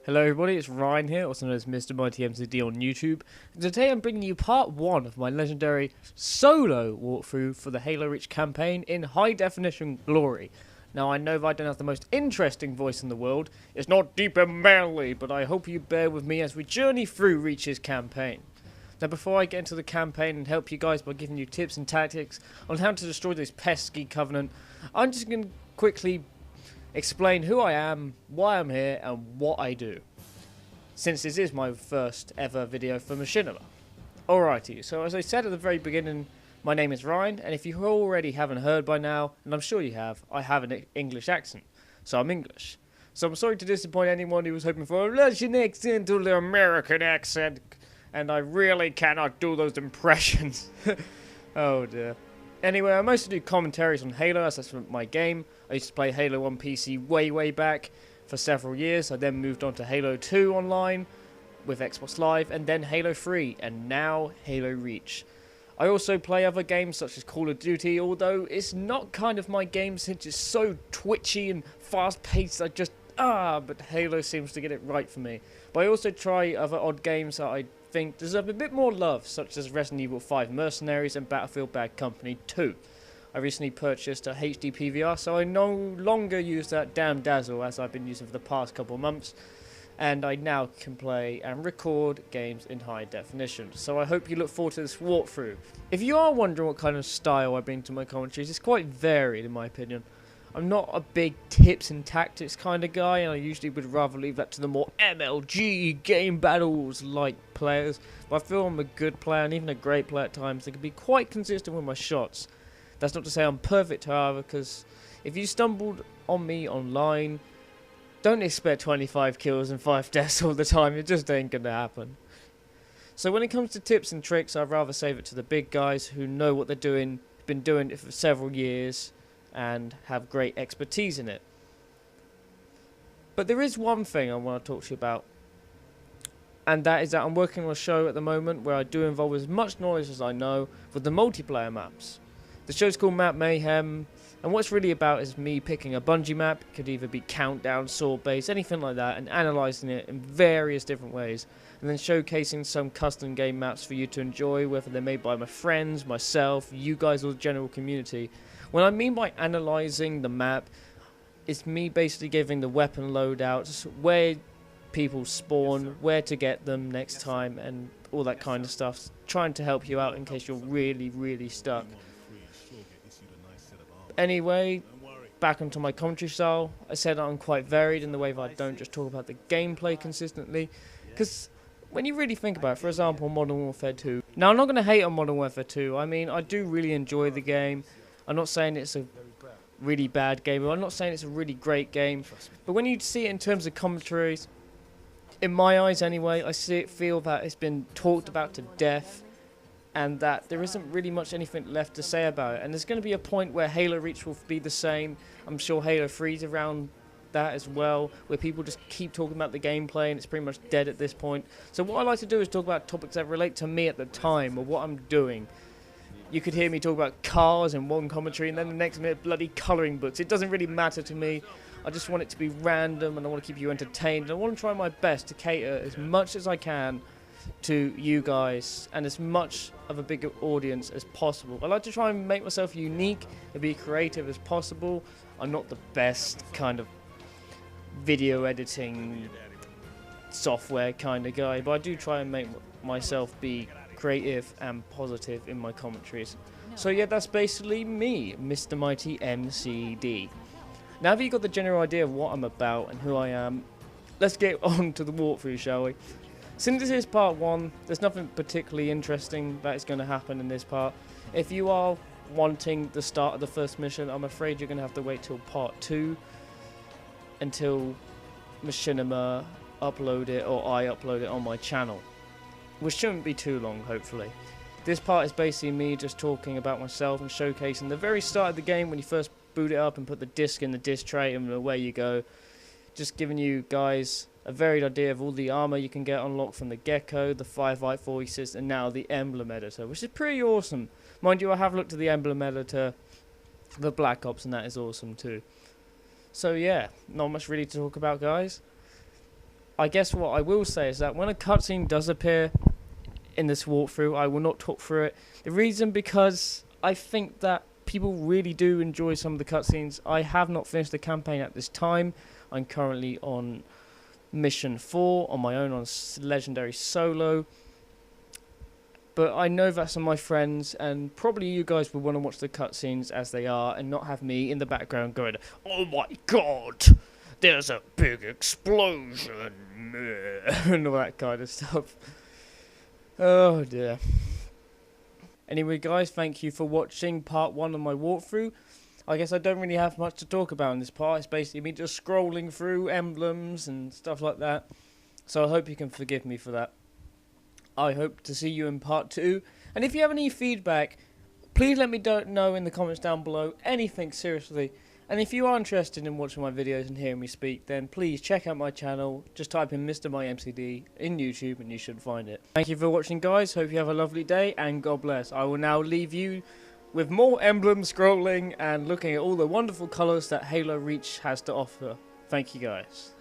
Hello everybody, it's Ryan here, also known as MrMightyMcD on YouTube. And today I'm bringing you part 1 of my legendary solo walkthrough for the Halo Reach campaign in high definition glory. Now I know that I don't have the most interesting voice in the world, it's not deep and manly, but I hope you bear with me as we journey through Reach's campaign. Now before I get into the campaign and help you guys by giving you tips and tactics on how to destroy this pesky Covenant, I'm just going to quickly explain who I am, why I'm here, and what I do, since this is my first ever video for Machinima. Alrighty, so as I said at the very beginning, my name is Ryan, and if you already haven't heard by now, and I'm sure you have, I have an English accent, so I'm English. So I'm sorry to disappoint anyone who was hoping for a Russian accent or the American accent, and I really cannot do those impressions. Oh dear. Anyway, I mostly do commentaries on Halo, as that's my game. I used to play Halo on PC way back for several years. I then moved on to Halo 2 online with Xbox Live, and then Halo 3, and now Halo Reach. I also play other games such as Call of Duty, although it's not kind of my game since it's so twitchy and fast-paced. But Halo seems to get it right for me. But I also try other odd games that I think deserve a bit more love, such as Resident Evil 5 Mercenaries and Battlefield Bad Company 2. I recently purchased a HD PVR, so I no longer use that damn dazzle as I've been using for the past couple of months, and I now can play and record games in high definition. So I hope you look forward to this walkthrough. If you are wondering what kind of style I bring to my commentaries, it's quite varied in my opinion. I'm not a big tips and tactics kind of guy, and I usually would rather leave that to the more MLG game battles like players. But I feel I'm a good player and even a great player at times. I can be quite consistent with my shots. That's not to say I'm perfect, however, because if you stumbled on me online, don't expect 25 kills and 5 deaths all the time. It just ain't gonna happen. So when it comes to tips and tricks, I'd rather save it to the big guys who know what they're doing, been doing it for several years, and have great expertise in it. But there is one thing I want to talk to you about, and that is that I'm working on a show at the moment where I do involve as much knowledge as I know with the multiplayer maps. The show's called Map Mayhem, and what it's really about is me picking a Bungie map. It could either be Countdown, Sword Base, anything like that, and analysing it in various different ways, and then showcasing some custom game maps for you to enjoy, whether they're made by my friends, myself, you guys, or the general community. What I mean by analysing the map, it's me basically giving the weapon loadouts, where people spawn, where to get them next time, and all that kind of stuff, trying to help you out in case you're really stuck. Anyway, back onto my commentary style. I said I'm quite varied in the way that I don't just talk about the gameplay consistently, because when you really think about it, for example, Modern Warfare 2. Now, I'm not going to hate on Modern Warfare 2. I mean, I do really enjoy the game. I'm not saying it's a really bad game, I'm not saying it's a really great game, but when you see it in terms of commentaries, in my eyes anyway, I feel that it's been talked about to death, and that there isn't really much anything left to say about it. And there's going to be a point where Halo Reach will be the same. I'm sure Halo 3's around that as well, where people just keep talking about the gameplay and it's pretty much dead at this point. So what I like to do is talk about topics that relate to me at the time, or what I'm doing. You could hear me talk about cars in one commentary, and then the next minute bloody colouring books. It doesn't really matter to me. I just want it to be random, and I want to keep you entertained. And I want to try my best to cater as much as I can to you guys and as much of a bigger audience as possible. I like to try and make myself unique and be creative as possible. I'm not the best kind of video editing software kind of guy, but I do try and make myself be creative and positive in my commentaries. So yeah, that's basically me, MrMightyMcD. Now that you've got the general idea of what I'm about and who I am, let's get on to the walkthrough, shall we? Since this is part 1, there's nothing particularly interesting that is going to happen in this part. If you are wanting the start of the first mission, I'm afraid you're going to have to wait till part 2 until Machinima upload it, or I upload it on my channel, which shouldn't be too long, hopefully. This part is basically me just talking about myself and showcasing the very start of the game when you first boot it up and put the disc in the disc tray and away you go. Just giving you guys a varied idea of all the armor you can get unlocked from the Gecko, the Firefight Voices, and now the Emblem Editor, which is pretty awesome. Mind you, I have looked at the Emblem Editor for the Black Ops, and that is awesome too. So yeah, not much really to talk about, guys. I guess what I will say is that when a cutscene does appear in this walkthrough, I will not talk through it. The reason because I think that people really do enjoy some of the cutscenes. I have not finished the campaign at this time. I'm currently on mission 4 on my own on Legendary Solo. But I know that some of my friends, and probably you guys will want to watch the cutscenes as they are and not have me in the background going, "Oh my god, there's a big explosion," and all that kind of stuff. Oh dear. Anyway guys, thank you for watching part 1 of my walkthrough. I guess I don't really have much to talk about in this part. It's basically me just scrolling through emblems and stuff like that. So I hope you can forgive me for that. I hope to see you in part 2. And if you have any feedback, please let me know in the comments down below. Anything, seriously. And if you are interested in watching my videos and hearing me speak, then please check out my channel. Just type in MrMightyMcD in YouTube and you should find it. Thank you for watching guys. Hope you have a lovely day and God bless. I will now leave you with more emblem scrolling and looking at all the wonderful colours that Halo Reach has to offer. Thank you guys.